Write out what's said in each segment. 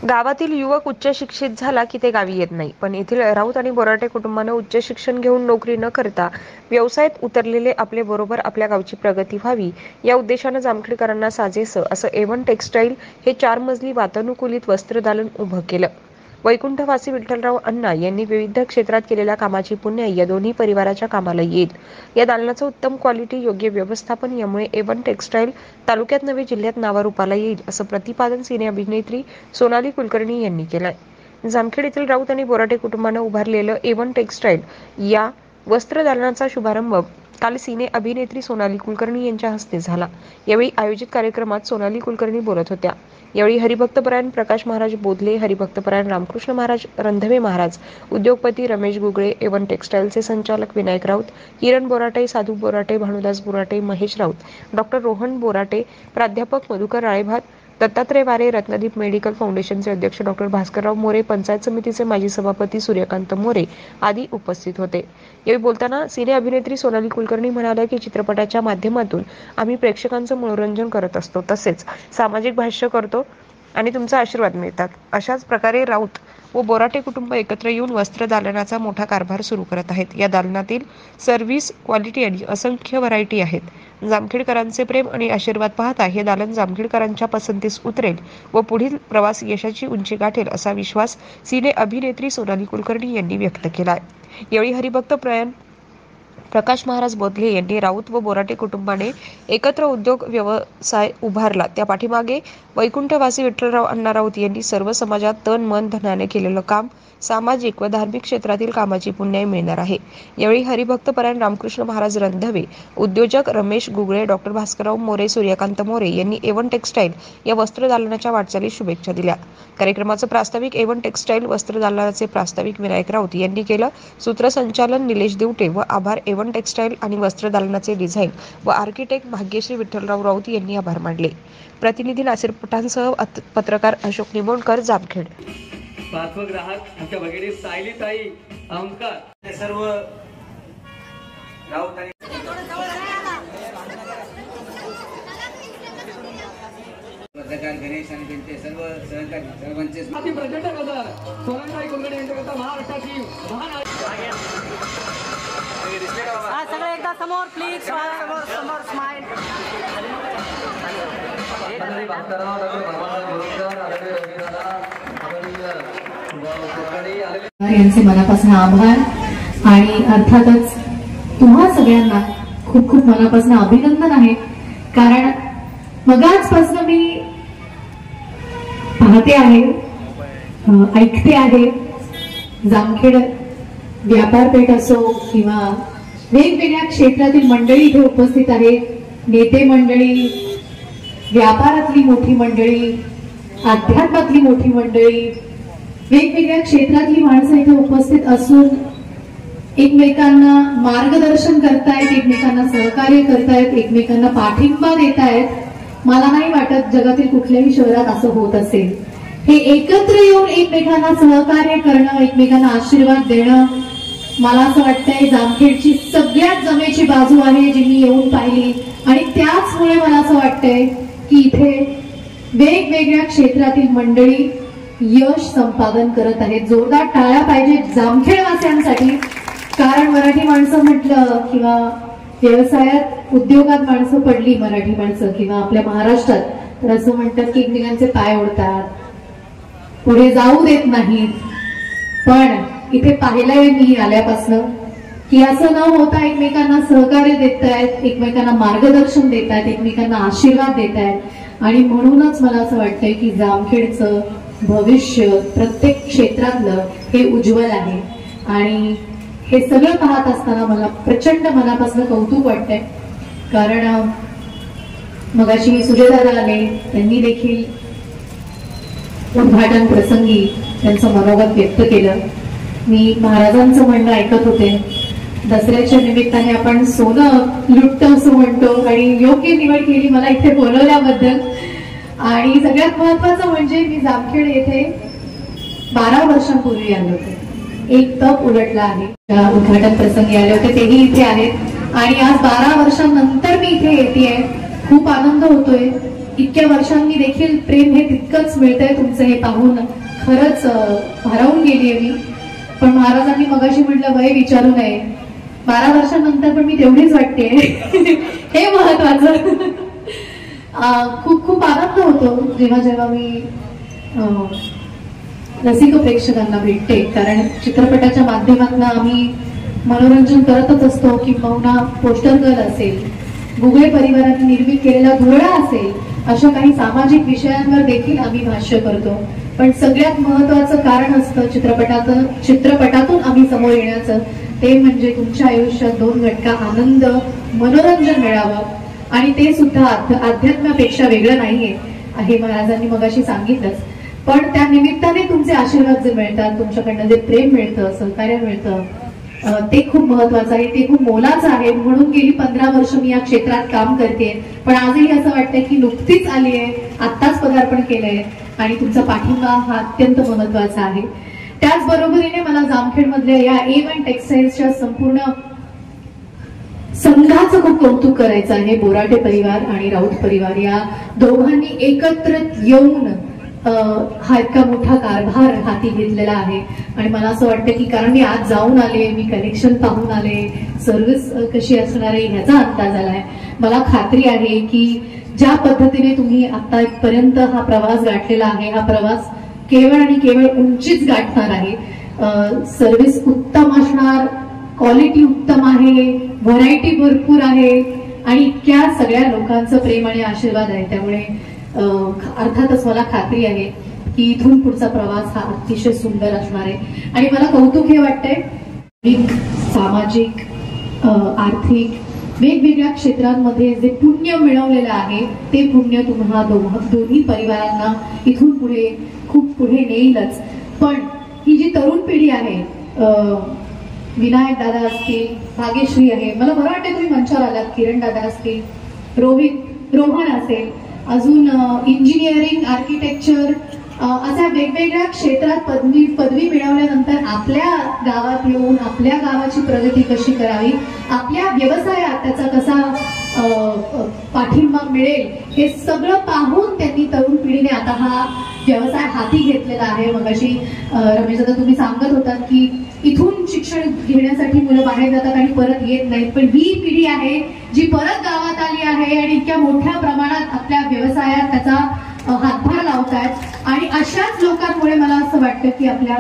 गावातील युवक उच्च शिक्षित झाला की ते गावी येत नाही, पण येथील राऊत आणि बोराटे कुटुंबानं उच्च शिक्षण घेऊन नोकरी न करता व्यवसायात उतरलेले आपले बरोबर आपल्या गावची प्रगती व्हावी या उद्देशानं जामखेडकरांना साजेसं असं एवन टेक्सटाईल हे 4 मजली वातानुकूलित वस्त्रदालन उभं केलं. वैकुंठवासी विठ्ठलराव अण्णा यांनी विविध क्षेत्रात केलेल्या कामाची पुण्याई या दोन्ही परिवाराच्या कामाला येईल. या दालनाचं उत्तम क्वालिटी, योग्य व्यवस्थापन यामुळे एवन टेक्सटाईल तालुक्यात नव्हे जिल्ह्यात नावारूपाला येईल असं प्रतिपादन सिने अभिनेत्री सोनाली कुलकर्णी यांनी केलंय. जामखेड येथील राऊत आणि बोराटे कुटुंबानं उभारलेलं एवन टेक्सटाईल या वस्त्रदालनाचा शुभारंभ काल सिने अभिनेत्री सोनाली कुलकर्णी यांच्या हस्ते झाला. यावेळी आयोजित कार्यक्रमात सोनाली कुलकर्णी बोलत होत्या. यावेळी हरिभक्तपरायण प्रकाश महाराज बोधले, हरिभक्तपरायण रामकृष्ण महाराज रंधवे महाराज, उद्योगपती रमेश गुगळे, एवन टेक्सटाईलचे संचालक विनायक राऊत, किरण बोराटे, साधू बोराटे, भानुदास बोराटे, महेश राऊत, डॉक्टर रोहन बोराटे, प्राध्यापक मधुकर राळेभात, दत्तात्रय वारे, रत्नदीप मेडिकल फाउंडेशनचे अध्यक्ष डॉक्टर भास्करराव मोरे, पंचायत समितीचे माजी सभापती सूर्यकांत मोरे आदी उपस्थित होते. यावेळी बोलताना सिने अभिनेत्री सोनाली कुलकर्णी म्हणाल्या की चित्रपटाच्या माध्यमातून आम्ही प्रेक्षकांचं मनोरंजन करत असतो, तसेच सामाजिक भाष्य करतो आणि तुमचा आशीर्वाद मिळतात. अशाच प्रकारे राऊत व बोराटे कुटुंब एकत्र येऊन वस्त्र दालनाचा मोठा कारभार सुरू करत आहेत. या दालनातील सर्व्हिस, क्वालिटी आणि असंख्य व्हरायटी आहेत. जामखेडकरांचे प्रेम आणि आशीर्वाद पाहता हे दालन जामखेडकरांच्या पसंतीस उतरेल व पुढील प्रवास यशाची उंची गाठेल असा विश्वास सिने अभिनेत्री सोनाली कुलकर्णी यांनी व्यक्त केला. यावेळी हरिभक्तपरायण प्रकाश महाराज बोधले यांनी राऊत व बोराटे कुटुंबाने एकत्र उद्योग व्यवसाय उभारला, त्या पाठीमागे वैकुंठवासी विठ्ठलराव अण्णा राऊत यांनी सर्व समाजात तन मन धनाने केलेलं काम सामाजिक व धार्मिक क्षेत्रातील कामाची पुण्याई मिळणार आहे. यावेळी हरिभक्तपरायण रामकृष्ण महाराज रंधवे, उद्योजक रमेश गुगळे, डॉक्टर भास्करराव मोरे, सूर्यकांत मोरे यांनी एवन टेक्सटाईल या वस्त्रदालनाच्या वाटचालीस शुभेच्छा दिल्या. कार्यक्रमाचं प्रास्ताविक एवन टेक्सटाईल वस्त्रदालनाचे प्रास्ताविक विनायक राऊत यांनी केलं. सूत्रसंचालन निलेश दिवटे व आभार एवन टेक्सटाईल आणि वस्त्रदालनाचे डिझाईन व आर्किटेक्ट भाग्यश्री विठ्ठलराव राऊत यांनी आभार मानले. प्रतिनिधी नासिर पठाणसह पत्रकार अशोक निमोणकर, जामखेड. पाचवं ग्राहक आमच्या भगिनी सायली ताई अहंकार सर्व राऊत आणि पत्रकार गणेश आणि त्यांचे सर्व सहकारी सर्वांचे पर्यटक सोनमताई कुलकर्णी यांच्याकरता महाराष्ट्राची महान सगळे एकदा समोर प्लीज, समोर स्माइल. यांचे मनापासून आभार आणि अर्थातच तुम्हा सगळ्यांना खूप खूप मनापासून अभिनंदन आहे. कारण मगाचपासून मी पाहते आहे, ऐकते आहे, जामखेड व्यापारपेठ असो किंवा वेगवेगळ्या क्षेत्रातील मंडळी इथे उपस्थित आहेत. नेते मंडळी, व्यापारातली मोठी मंडळी, अध्यात्मातली मोठी मंडळी, वेगवेगळ्या क्षेत्रातली माणसं इथे उपस्थित असून एकमेकांना मार्गदर्शन करतायत, एकमेकांना सहकार्य करतायत, एकमेकांना पाठिंबा देत आहेत. मला नाही वाटत जगातील कुठल्याही शहरात असं होत असेल. हे एकत्र येऊन एकमेकांना सहकार्य करणं, एकमेकांना आशीर्वाद देणं, मला असं वाटतंय जामखेडची सगळ्यात जमेची बाजू आहे जी मी येऊन पाहिली. आणि त्याचमुळे मला असं वाटतंय की इथे वेगवेगळ्या क्षेत्रातील मंडळी यश संपादन करत आहेत. जोरदार टाळ्या पाहिजे जामखेडवासियांसाठी. कारण मराठी माणसं म्हटलं किंवा व्यवसायात उद्योगात माणसं पडली, मराठी माणसं किंवा आपल्या महाराष्ट्रात, तर असं म्हणतात की एकमेकांचे पाय ओढतात, पुढे जाऊ देत नाहीत. पण इथे पाहिलंय मी आल्यापासून की असं न होता एकमेकांना सहकार्य देत आहेत, एकमेकांना मार्गदर्शन देत आहेत, एकमेकांना आशीर्वाद देत आहेत. आणि म्हणूनच मला असं वाटतंय की जामखेडचं भविष्य प्रत्येक क्षेत्रातलं हे उज्ज्वल आहे. आणि हे सगळं पाहत असताना मला प्रचंड मनापासून कौतुक वाटतंय. कारण मगाशी सुजयदादा आले, त्यांनी देखील उद्घाटन प्रसंगी त्यांचं मनोगत व्यक्त केलं. मी महाराजांचं म्हणणं ऐकत होते, दसऱ्याच्या निमित्ताने आपण सोनं लुटतो असं म्हणतो आणि योग्य निवड केली मला इथे बोलवल्याबद्दल. आणि सगळ्यात महत्वाचं म्हणजे मी जामखेड येथे 12 वर्षांपूर्वी आले होते. एक तप उलटला आहे. उद्घाटन प्रसंगी आले होते, तेही इथे आहेत. आणि आज 12 वर्षांनंतर मी इथे येते. खूप आनंद होतोय. इतक्या वर्षांनी देखील प्रेम हे तितकंच मिळतंय तुमचं हे पाहून खरंच भारावून गेलीये मी. पण महाराजांनी मगाशी म्हटलं वय विचारू नये, 12 वर्षांनंतर पण मी तेवढीच वाटते हे महत्वाचं. खूप खूप आनंद होतो जेव्हा जेव्हा मी रसिक प्रेक्षकांना भेटते, कारण चित्रपटाच्या माध्यमातून आम्ही मनोरंजन करतच असतो. किंबहुना पोस्टर गर्ल असेल, गुगळे परिवाराने निर्मित केलेला धुरळा असेल, अशा काही सामाजिक विषयांवर देखील आम्ही भाष्य करतो. पण सगळ्यात महत्वाचं कारण असतं चित्रपटातून आम्ही समोर येण्याचं, ते म्हणजे तुमच्या आयुष्यात 2 घटका आनंद मनोरंजन मिळावं. आणि ते सुद्धा अध्यात्मापेक्षा वेगळं नाहीये हे महाराजांनी मगाशी सांगितलंच. पण त्या निमित्ताने तुमचे आशीर्वाद जे मिळतात, तुमच्याकडनं जे प्रेम मिळतं, सहकार्य मिळतं, ते खूप महत्वाचं आहे, ते खूप मोलाचं आहे. म्हणून गेली 15 वर्ष मी या क्षेत्रात काम करते. पण आजही असं वाटतंय की नुकतीच आली आहे, आत्ताच पदार्पण केलंय आणि तुमचा पाठिंबा हा अत्यंत महत्वाचा आहे. त्याचबरोबरीने मला जामखेड मधल्या या A1 टेक्सटाईल्सच्या संपूर्ण संघाचं खूप कौतुक करायचं आहे. बोराटे परिवार आणि राऊत परिवार या दोघांनी एकत्र येऊन हा इतका मोठा कारभार हाती घेतलेला आहे. आणि मला असं वाटतं की कारण मी आज जाऊन आले, मी कलेक्शन पाहून आले, सर्व्हिस कशी असणार आहे ह्याचा अंदाज आलाय. मला खात्री आहे की ज्या पद्धतीने तुम्ही आतापर्यंत हा प्रवास गाठलेला आहे, हा प्रवास केवळ आणि केवळ उंचीच गाठणार आहे. सर्व्हिस उत्तम असणार, क्वालिटी उत्तम आहे, व्हरायटी भरपूर आहे आणि इतक्या सगळ्या लोकांचं प्रेम आणि आशीर्वाद आहे. त्यामुळे अर्थातच मला खात्री आहे की इथून पुढचा प्रवास हा अतिशय सुंदर असणार आहे. आणि मला कौतुक हे वाटतंय, सामाजिक, आर्थिक वेगवेगळ्या क्षेत्रांमध्ये जे पुण्य मिळवलेलं आहे ते पुण्य तुम्हा दोन्ही परिवारांना इथून पुढे खूप पुढे नेईलच. पण ही जी तरुण पिढी आहे, विनायक दादा असतील, भाग्यश्री आहे, मला बरं वाटतं तुम्ही मंचावर आलात, किरण दादा असतील, रोहन असेल, अजून इंजिनिअरिंग, आर्किटेक्चर अशा वेगवेगळ्या क्षेत्रात पदवी मिळवल्यानंतर आपल्या गावात येऊन आपल्या गावाची प्रगती कशी करावी, आपल्या व्यवसायात त्याचा कसा पाठिंबा मिळेल, हे सगळं पाहून त्यांनी तरुण पिढीने आता हा व्यवसाय हाती घेतलेला आहे. मगाशी रमेश दादा तुम्ही सांगत होतात की इथून शिक्षण घेण्यासाठी मुलं बाहेर जातात आणि परत येत नाहीत, पण ही पिढी आहे जी परत गावात आली आहे आणि इतक्या मोठ्या प्रमाणात आपल्या व्यवसायात त्याचा हातभार लावतायत. आणि अशाच लोकांमुळे मला असं वाटतं की आपल्या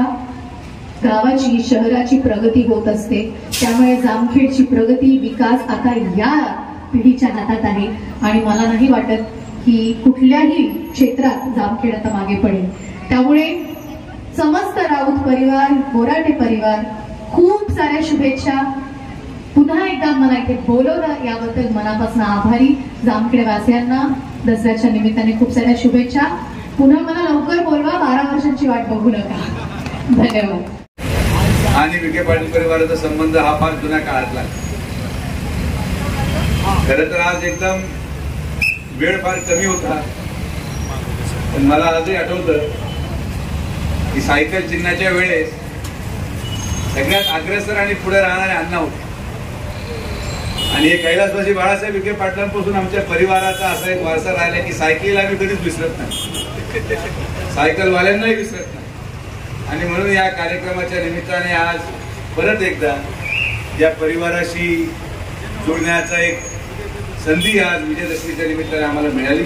गावाची, शहराची प्रगती होत असते. त्यामुळे जामखेडची प्रगती, विकास आता या पिढीच्या हातात आहे आणि मला नाही वाटत की कुठल्याही क्षेत्रात जामखेड आता मागे पडेल. त्यामुळे समस्त राऊत परिवार, बोराटे परिवार, खूप साऱ्या शुभेच्छा. पुन्हा एकदा मला इथे बोलवलं याबद्दल मनापासून आभारी. जामखेडवासियांना दसऱ्याच्या निमित्ताने खूप साऱ्या शुभेच्छा. पुन्हा मला लवकर बोलवा, 12 वर्षांची वाट बघू नका. धन्यवाद. आणि विखे पाटील परिवाराचा संबंध हा फार जुन्या काळातला. खरं तर आज एकदम वेळ फार कमी होता, पण मला आजही आठवतं की सायकल चिन्हाच्या वेळेस सगळ्यात अग्रेसर आणि पुढे राहणारे अण्णा होते. आणि हे कैलासवासी बाळासाहेब विखे पाटलांपासून आमच्या परिवाराचा असा एक वारसा राहिला की सायकलीला आम्ही कधीच विसरत नाही, सायकलवाल्यांनाही विसरत नाही. आणि म्हणून या कार्यक्रमाच्या निमित्ताने आज परत एकदा या परिवाराशी जोडण्याचा एक संधी आज विजयदशमीच्या निमित्ताने आम्हाला मिळाली.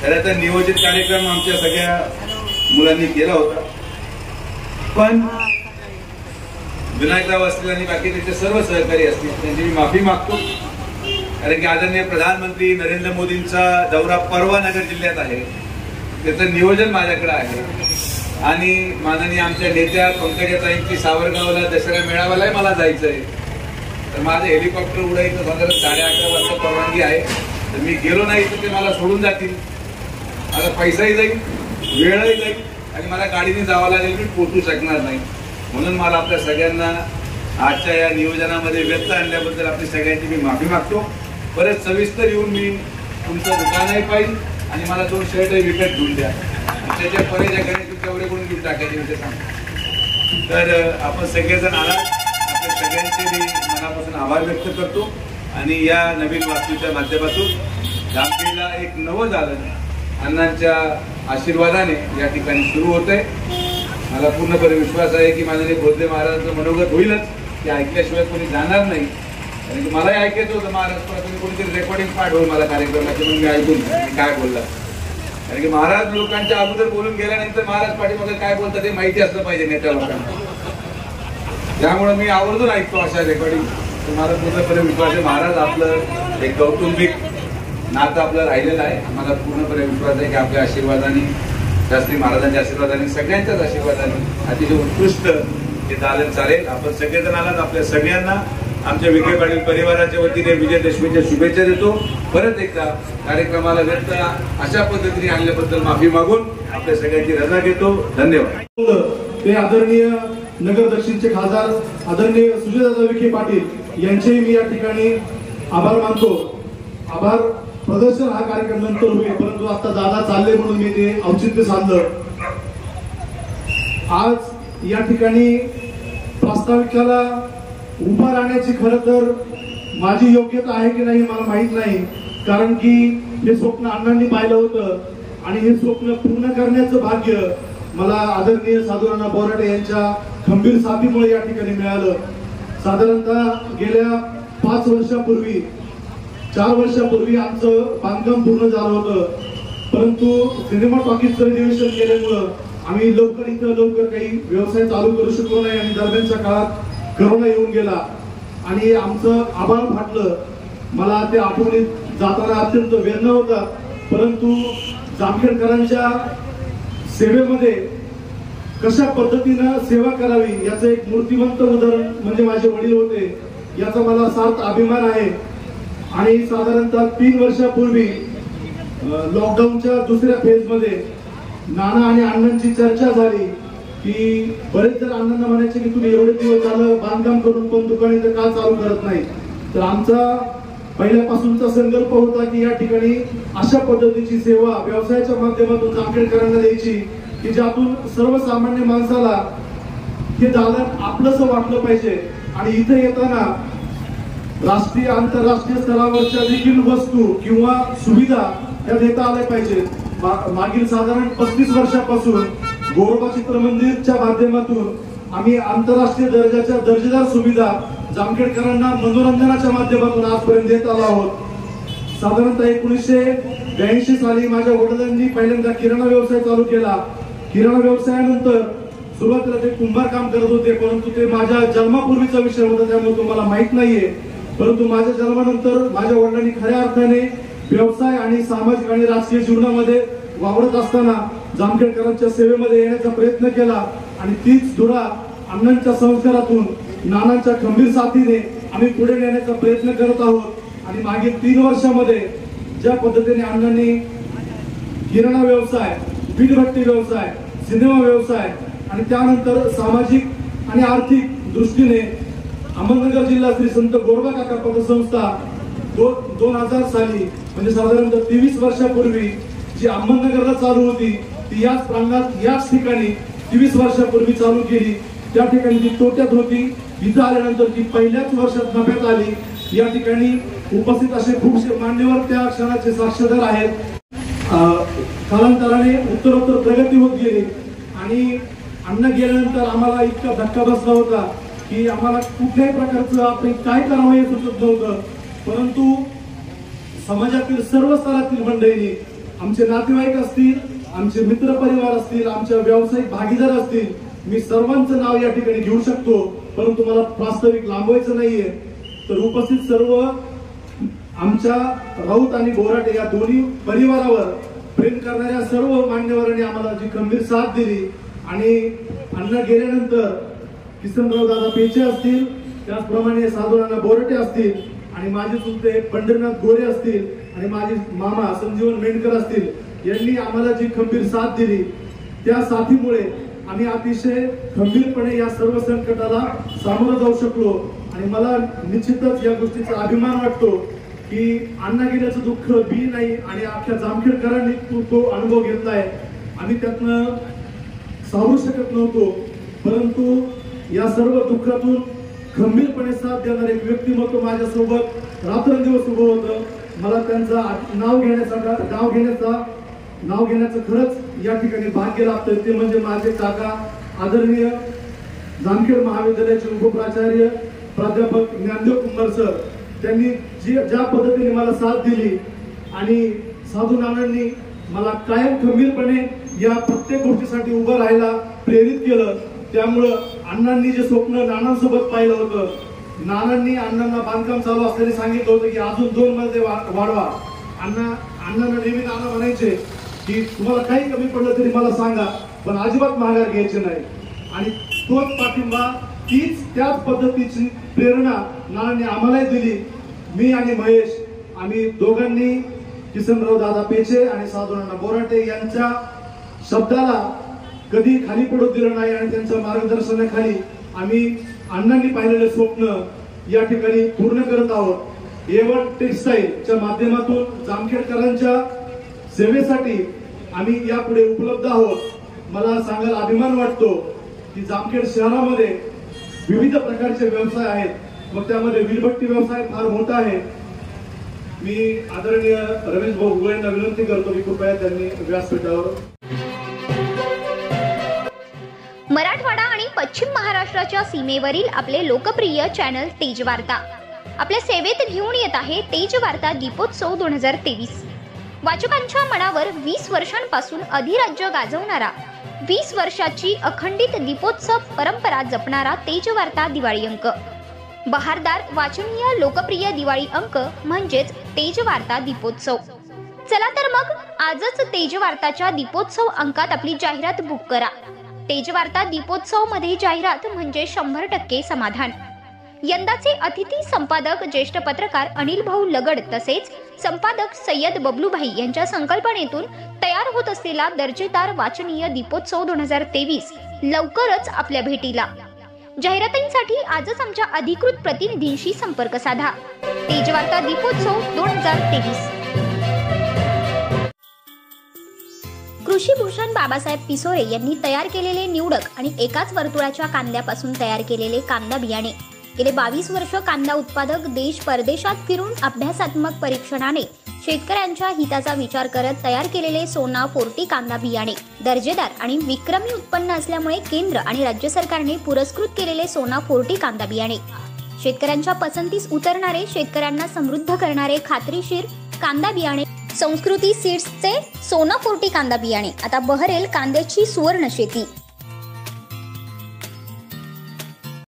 खरं तर नियोजित कार्यक्रम आमच्या सगळ्या मुलांनी केला होता, पण विनायकराव असतील आणि बाकी त्यांचे सर्व सहकारी असतील त्यांची मी माफी मागतो. कारण की आदरणीय प्रधानमंत्री नरेंद्र मोदींचा दौरा परवा नगर जिल्ह्यात आहे, त्याचं नियोजन माझ्याकडे आहे आणि माननीय आमच्या नेत्या पंकजाताईंची सावरगावला दसरा मेळाव्यालाही मला जायचंय. तर माझं हेलिकॉप्टर उडायचं साधारण 11:30 वाजता परवानगी आहे, तर मी गेलो नाही तर ते मला सोडून जातील. मला पैसाही जाईल, वेळही जाईल आणि मला गाडीने जावं लागेल, मी पोहोचू शकणार नाही. म्हणून मला आपल्या सगळ्यांना आजच्या या नियोजनामध्ये व्यक्त आणल्याबद्दल आपली सगळ्यांची मी माफी मागतो. परत सविस्तर येऊन मी तुमचं दुकानही पाहिजे आणि मला 2 शर्टही विकत घेऊन द्या. त्याच्या पर्याय गणेश तेवढे कोणी घेऊन टाकायचे मी ते सांगतो. तर आपण सगळेजण आलात, आपल्या सगळ्यांचे मी मनापासून आभार व्यक्त करतो. आणि या नवीन वास्तूच्या माध्यमातून जामखेडला एक नवं दालन अण्णांच्या आशीर्वादाने या ठिकाणी सुरू होतंय. मला पूर्णपणे विश्वास आहे की माननीय बोधले महाराजांचं मनोगत होईलच, ते ऐकल्याशिवाय कोणी जाणार नाही. कारण की मलाही ऐकायचं होतं महाराष्ट्रातून कोणीतरी रेकॉर्डिंग पाठवून मला कार्यक्रमाचे, म्हणून मी ऐकून काय बोलला. कारण की महाराज लोकांच्या अगोदर बोलून गेल्यानंतर महाराज पाठीमागे काय बोलतात ते माहिती असलं पाहिजे नेत्या लोकांना. त्यामुळे मी आवर्जून ऐकतो अशा रेकॉर्डिंग. तुम्हाला पूर्णपणे विश्वास आहे महाराज आपलं एक कौटुंबिक नातं आपलं राहिलेलं आहे. आम्हाला पूर्णपणे विश्वास आहे की आपल्या आशीर्वादाने, शास्त्री महाराजांच्या आशीर्वादाने, सगळ्यांच्याच आशीर्वादाने अतिशय उत्कृष्ट हे दालन चालेल. आपण सगळेजण आलात. आपल्या सगळ्यांना आमच्या विखे पाटील परिवाराच्या वतीने विजयादशमीच्या शुभेच्छा देतो. परत एकदा कार्यक्रमाला व्यक्त अशा पद्धतीने आणल्याबद्दल माफी मागून आपल्या सगळ्यांची रजा घेतो. धन्यवाद. ते आदरणीय नगर दक्षिणचे खासदार आदरणीय सुजयदादा विखे पाटील यांचेही मी या ठिकाणी आभार मानतो. आभार प्रदर्शन हा कार्यक्रम नंतर होईल, परंतु आता दादा चालले म्हणून मी ते औचित्य साधलं. आज या ठिकाणी प्रास्ताविकाला उभा राहण्याची खरं तर माझी योग्यता आहे की नाही मला माहित नाही, कारण की हे स्वप्न अण्णांनी पाहिलं होतं आणि हे स्वप्न पूर्ण करण्याचं भाग्य मला आदरणीय साधुराणा बोराटे यांच्या खंबीर साथीमुळे या ठिकाणी मिळालं. साधारणतः गेल्या 5 वर्षापूर्वी 4 वर्षापूर्वी आमचं बांधकाम पूर्ण झालं होतं, परंतु सिनेमा टॉकीजचं रिनोव्हेशन केल्यामुळं आम्ही लवकर काही व्यवसाय चालू करू शकलो नाही आणि दरम्यानच्या काळात करोना येऊन गेला आणि आमचं आभाळ फाटलं. मला ते आठवणीत जाताना अत्यंत वेदना होता, परंतु जामखेडकरांच्या सेवेमध्ये कशा पद्धतीनं सेवा करावी याचं एक मूर्तिमंत उदाहरण म्हणजे माझे वडील होते. याचा मला सार्थ अभिमान आहे. आणि साधारणतः 3 वर्षापूर्वी लॉकडाऊनच्या दुसऱ्या फेजमध्ये नाना आणि अण्णांची चर्चा झाली की बरेच जण अण्णांना म्हणायचे की तुम्ही एवढे दिवस झालं बांधकाम करून पण दुकाने तर का चालू करत नाही. तर आमचा पहिल्यापासूनचा संकल्प होता की या ठिकाणी अशा पद्धतीची सेवा व्यवसायाच्या माध्यमातून जामखेडकरांना द्यायची की ज्यातून सर्वसामान्य माणसाला हे दालन आपलंसं वाटलं पाहिजे. आणि इथे येताना राष्ट्रीय आंतरराष्ट्रीय स्तरावरच्या देखील वस्तू किंवा सुविधा या देता आल्या पाहिजेत. मागील साधारण 35 वर्षापासून गोरोबा चित्रमंदिरच्या माध्यमातून आम्ही आंतरराष्ट्रीय दर्जाच्या दर्जेदार सुविधा जामखेडकरांना मनोरंजनाच्या माध्यमातून आजपर्यंत देत आलो आहोत. साधारणतः 1982 साली माझ्या वडिलांनी पहिल्यांदा किराणा व्यवसाय चालू केला. किराणा व्यवसायानंतर सुरुवातीला ते कुंभार काम करत होते, परंतु ते माझ्या जन्मापूर्वीचा विषय होता त्यामुळे तुम्हाला माहित नाहीये. परंतु माझ्या जन्मानंतर माझ्या वडिलांनी खऱ्या अर्थाने व्यवसाय आणि सामाजिक आणि राजकीय जीवनामध्ये वावरत असताना जामखेडकरांच्या सेवेमध्ये येण्याचा प्रयत्न केला आणि तीच धुरा अण्णांच्या संस्कारातून नानांच्या खंबीर साथीने आम्ही पुढे नेण्याचा प्रयत्न करत आहोत. आणि मागील 3 वर्षामध्ये ज्या पद्धतीने अण्णांनी किराणा व्यवसाय, वीटभट्टी व्यवसाय, सिनेमा व्यवसाय आणि त्यानंतर सामाजिक आणि आर्थिक दृष्टीने अहमदनगर जिल्हा श्री संत गोरोबा काका पतसंस्था 2000 साली म्हणजे साधारणतः 23 वर्षापूर्वी जी अहमदनगरला चालू होती ती याच प्रांगणात याच ठिकाणी 23 वर्षापूर्वी चालू केली. त्या ठिकाणी ती तोट्यात होती. इथं आल्यानंतर ती पहिल्याच वर्षात नफ्यात आली. या ठिकाणी उपस्थित असे खूपसे मान्यवर त्या क्षणाचे साक्षीदार आहेत. कालांतराने उत्तरोत्तर प्रगती होत गेली आणि अण्णा गेल्यानंतर आम्हाला इतका धक्का बसला होता की आम्हाला कुठल्याही प्रकारचं आपण काय करावं हे सुचत नव्हतं. परंतु समाजातील सर्व स्तरातील मंडळींनी, आमचे नातेवाईक असतील, आमचे मित्र परिवार असतील, आमच्या व्यावसायिक भागीदार असतील, मी सर्वांचं नाव या ठिकाणी घेऊ शकतो, परंतु मला प्रास्ताविक लांबवायचं नाहीये. तर उपस्थित सर्व आमच्या राऊत आणि बोराटे या दोन्ही परिवारावर प्रेम करणाऱ्या सर्व मान्यवरांनी आम्हाला जी खंबीर साथ दिली आणि अण्णा गेल्यानंतर किसनराव दादा पेचे असतील, त्याचप्रमाणे साधुराणा बोराटे असतील आणि माझे चुलते पंढरीनाथ गोरे असतील आणि माझे मामा संजीवन मेंढकर असतील, यांनी आम्हाला जी खंबीर साथ दिली त्या साथीमुळे आम्ही अतिशय खंबीरपणे या सर्व संकटाला सामोरं जाऊ शकलो. आणि मला निश्चितच या गोष्टीचा अभिमान वाटतो की अण्णा गेल्याचं दुःख बी नाही आणि अख्ख्या जामखेडकरांनी तो अनुभव घेतलाय. आम्ही त्यातनं सावरू शकत नव्हतो, परंतु या सर्व दुःखातून खंबीरपणे साथ देणारे एक व्यक्तिमत्व माझ्यासोबत रात्रंदिवस उभं होतं. मला त्यांचा नाव घेण्याचा नाव घेण्याचं खरंच या ठिकाणी भाग्य लाभतं ते म्हणजे माझे काका आदरणीय जामखेड महाविद्यालयाचे उपप्राचार्य प्राध्यापक ज्ञानदेव कुंभार सर. त्यांनी ज्या पद्धतीने मला साथ दिली आणि साधू नानांनी मला कायम खंबीरपणे या प्रत्येक गोष्टीसाठी उभं राहायला प्रेरित केलं. त्यामुळं अण्णांनी जे स्वप्न नानांसोबत पाहिलं होतं, नानांनी अण्णांना बांधकाम चालू असताना सांगितलं होतं की अजून 2 मजले वाढवा. अण्णांना नेहमी नाना म्हणायचे की तुम्हाला काही कमी पडलं तरी मला सांगा, पण अजिबात माघार घ्यायचे नाही. आणि तोच पाठिंबा, त्याच पद्धतीची प्रेरणा नानांनी आम्हालाही दिली. मी आणि महेश आम्ही दोघांनी किसनराव दादा पेचे आणि साधू नाना बोराटे यांच्या शब्दाला कधी खाली पडू दिलं नाही आणि त्यांच्या मार्गदर्शनाखाली आम्ही अण्णांनी पाहिलेले स्वप्न या ठिकाणी पूर्ण करत आहोत. A1 टेक्सटाईल माध्यमातून जामखेडकरांच्या सेवेसाठी आम्ही यापुढे उपलब्ध आहोत. मला सांगायला अभिमान वाटतो की जामखेड शहरामध्ये विविध प्रकारचे व्यवसाय आहेत, मग त्यामध्ये वीरभट्टी व्यवसाय फार मोठा आहे. मी आदरणीय रमेश भाऊ गुळे यांना विनंती करतो की कृपया त्यांनी व्यासपीठावर. मराठवाडा आणि पश्चिम महाराष्ट्राच्या सीमेवरील आपले लोकप्रिय चॅनल तेज वार्ता आपल्या सेवेत घेऊन येत आहे तेज वार्ता दीपोत्सव 2023. वाचकांच्या मनावर 20 वर्षांपासून अधिराज्य गाजवणारा, 20 वर्षाची अखंडित दीपोत्सव परंपरा जपणारा तेज वार्ता दिवाळी अंक. बहारदार वाचनीय लोकप्रिय दिवाळी अंक म्हणजेच तेज वार्ता दीपोत्सव. चला तर मग आजच तेज वार्ताच्या दीपोत्सव अंकात आपली जाहिरात बुक करा. तेज वार्ता दीपोत्सव मध्ये जाहिरात म्हणजे 100% समाधान. यंदाचे अतिथी संपादक ज्येष्ठ पत्रकार अनिल भाऊ लगड तसेच संपादक सय्यद बबलूभाई यांच्या संकल्पनेतून तयार होत असलेला दर्जेदार वाचनीय दीपोत्सव 2023 लवकरच आपल्या भेटीला. जाहिरातींसाठी आजच आमच्या अधिकृत प्रतिनिधींशी संपर्क साधा. तेज वार्ता दीपोत्सव 2023. कृषीभूषण बाबासाहेब पिसोरे यांनी तयार केलेले निवडक आणि एकाच वर्तुळाच्या कांद्यापासून तयार केलेले कांदा बियाणे. गेले 22 वर्ष कांदा उत्पादक देश परदेशात फिरून अभ्यासात्मक परीक्षणाने शेतकऱ्यांच्या हिताचा विचार करत तयार केलेले सोना 40 कांदा बियाणे. दर्जेदार आणि विक्रमी उत्पन्न असल्यामुळे केंद्र आणि राज्य सरकारने पुरस्कृत केलेले सोना 40 कांदा बियाणे. शेतकऱ्यांच्या पसंतीस उतरणारे, शेतकऱ्यांना समृद्ध करणारे खात्रीशीर कांदा बियाणे. संस्कृती सीड्सचे सोना 40 कांदा बियाणे. आता बहरेल कांद्याची सुवर्ण शेती.